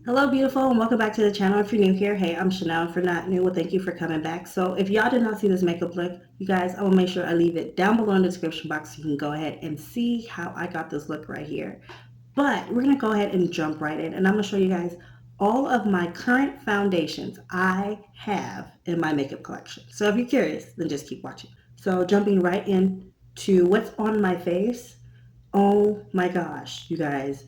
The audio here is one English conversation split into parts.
Hello, beautiful, and welcome back to the channel. If you're new here, hey, I'm Chanel. If you're not new, well, thank you for coming back. So if y'all did not see this makeup look, you guys, I will make sure I leave it down below in the description box so you can go ahead and see how I got this look right here. But we're going to go ahead and jump right in, and I'm going to show you guys all of my current foundations I have in my makeup collection. So if you're curious, then just keep watching. So jumping right in to what's on my face. Oh my gosh, you guys.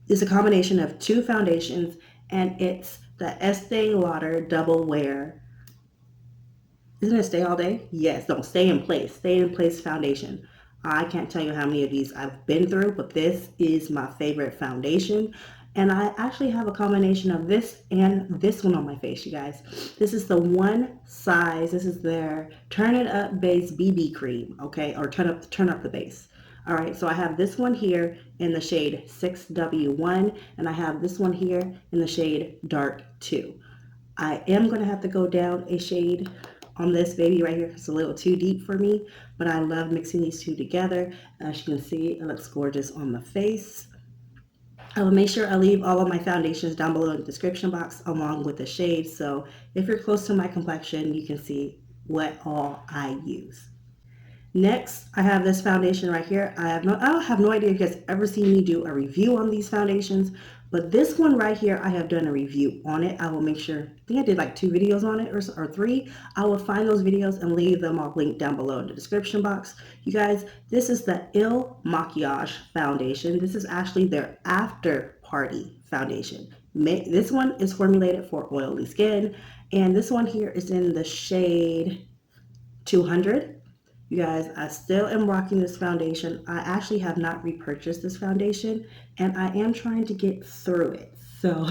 It's a combination of two foundations, and it's the Estee Lauder Double Wear. Isn't it Stay All Day? Yes, don't Stay in Place. Stay in Place foundation. I can't tell you how many of these I've been through, but this is my favorite foundation. And I actually have a combination of this and this one on my face, you guys. This is the one size. This is their Turn It Up Base BB Cream, okay? Or Turn Up the Base. All right, so I have this one here in the shade 6W1, and I have this one here in the shade Dark 2. I am going to have to go down a shade on this baby right here. It's a little too deep for me, but I love mixing these two together. As you can see, it looks gorgeous on the face. I will make sure I leave all of my foundations down below in the description box along with the shades, so if you're close to my complexion, you can see what all I use. Next, I have this foundation right here. I have no idea if you guys ever seen me do a review on these foundations, but this one right here, I have done a review on it. I will make sure, I think I did like 2 videos on it or 3. I will find those videos and leave them all linked down below in the description box. You guys, this is the Makiage foundation. This is actually their after party foundation. This one is formulated for oily skin, and this one here is in the shade 200. You guys, I still am rocking this foundation. I actually have not repurchased this foundation, and I am trying to get through it. So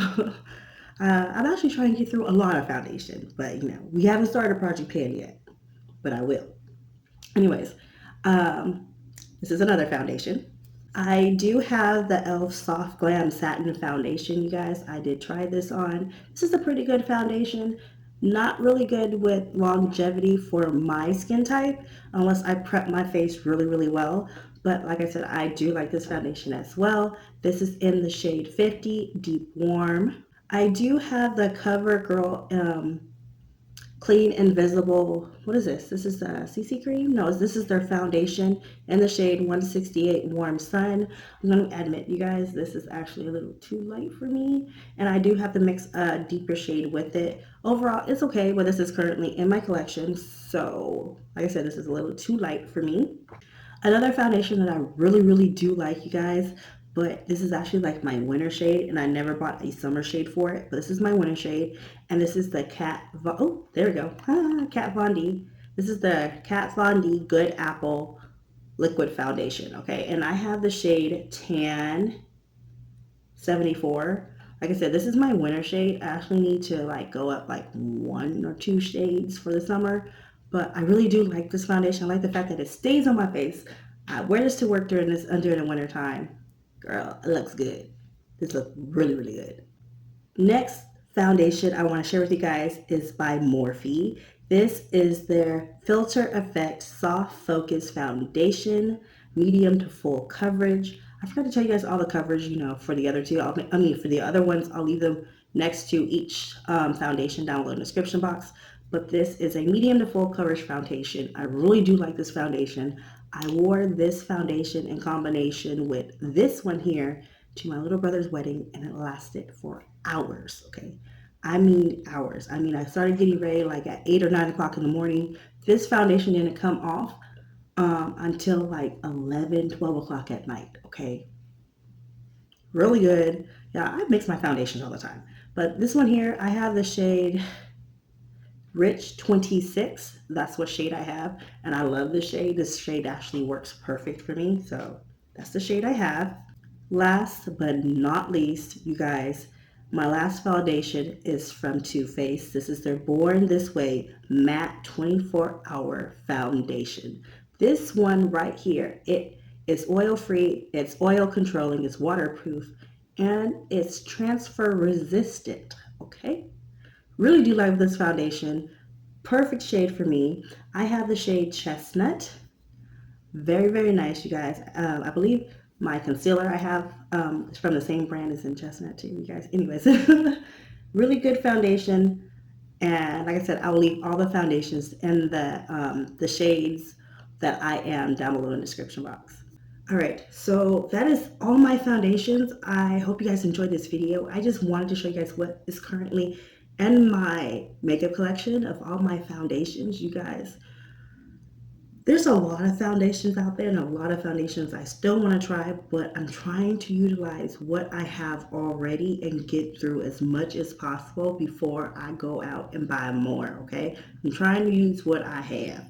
I'm actually trying to get through a lot of foundation, but you know, we haven't started Project Pan yet, but I will. Anyways, this is another foundation. I do have the e.l.f. Soft Glam Satin Foundation, you guys. I did try this on. This is a pretty good foundation. Not really good with longevity for my skin type unless I prep my face really, really well. But like I said, I do like this foundation as well. This is in the shade 50, Deep Warm. I do have the Covergirl Clean Invisible, what is this? This is a CC cream? No, this is their foundation in the shade 168 Warm Sun. I'm going to admit, you guys, this is actually a little too light for me, and I do have to mix a deeper shade with it. Overall, it's okay, but this is currently in my collection, so like I said, this is a little too light for me. Another foundation that I really, really do like, you guys, but this is actually like my winter shade, and I never bought a summer shade for it, but this is my winter shade, and this is the oh, there we go, Kat Von D. This is the Kat Von D Good Apple Liquid Foundation, okay, and I have the shade Tan 74. Like I said, this is my winter shade. I actually need to like go up like 1 or 2 shades for the summer, but I really do like this foundation. I like the fact that it stays on my face. I wear this to work during the winter time. Girl, it looks good. This looks really, really good. Next foundation I want to share with you guys is by Morphe. This is their Filter Effect Soft Focus Foundation, medium to full coverage. I forgot to tell you guys all the coverage, you know, for the other two. For the other ones, I'll leave them next to each foundation down below in the description box. But this is a medium to full coverage foundation. I really do like this foundation. I wore this foundation in combination with this one here to my little brother's wedding, and it lasted for hours, okay? I mean hours. I mean, I started getting ready like at 8 or 9 o'clock in the morning. This foundation didn't come off until like 11, 12 o'clock at night, okay? Really good. Yeah, I mix my foundations all the time. But this one here, I have the shade Rich 26. That's what shade I have, and I love this shade. This shade actually works perfect for me, so that's the shade I have. Last but not least, you guys, my last foundation is from Too Faced. This is their Born This Way Matte 24-Hour Foundation. This one right here, it is oil-free, it's oil controlling, it's waterproof, and it's transfer resistant, okay? Really do like this foundation. Perfect shade for me. I have the shade Chestnut. Very, very nice, you guys. I believe My concealer I have is from the same brand as in Chestnut too, you guys. Anyways, really good foundation. And like I said, I will leave all the foundations and the shades that I am down below in the description box. All right, so that is all my foundations. I hope you guys enjoyed this video. I just wanted to show you guys what is currently in my makeup collection of all my foundations, you guys. There's a lot of foundations out there and a lot of foundations I still want to try, but I'm trying to utilize what I have already and get through as much as possible before I go out and buy more, okay? I'm trying to use what I have.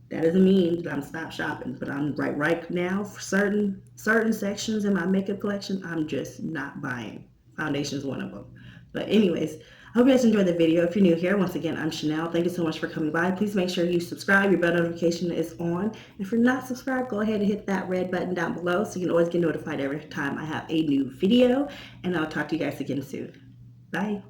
That doesn't mean that I'm stop shopping, but I'm right now for certain sections in my makeup collection, I'm just not buying. Foundation's one of them. But anyways, I hope you guys enjoyed the video. If you're new here, once again, I'm Chanel. Thank you so much for coming by. Please make sure you subscribe. Your bell notification is on. If you're not subscribed, go ahead and hit that red button down below so you can always get notified every time I have a new video. And I'll talk to you guys again soon. Bye.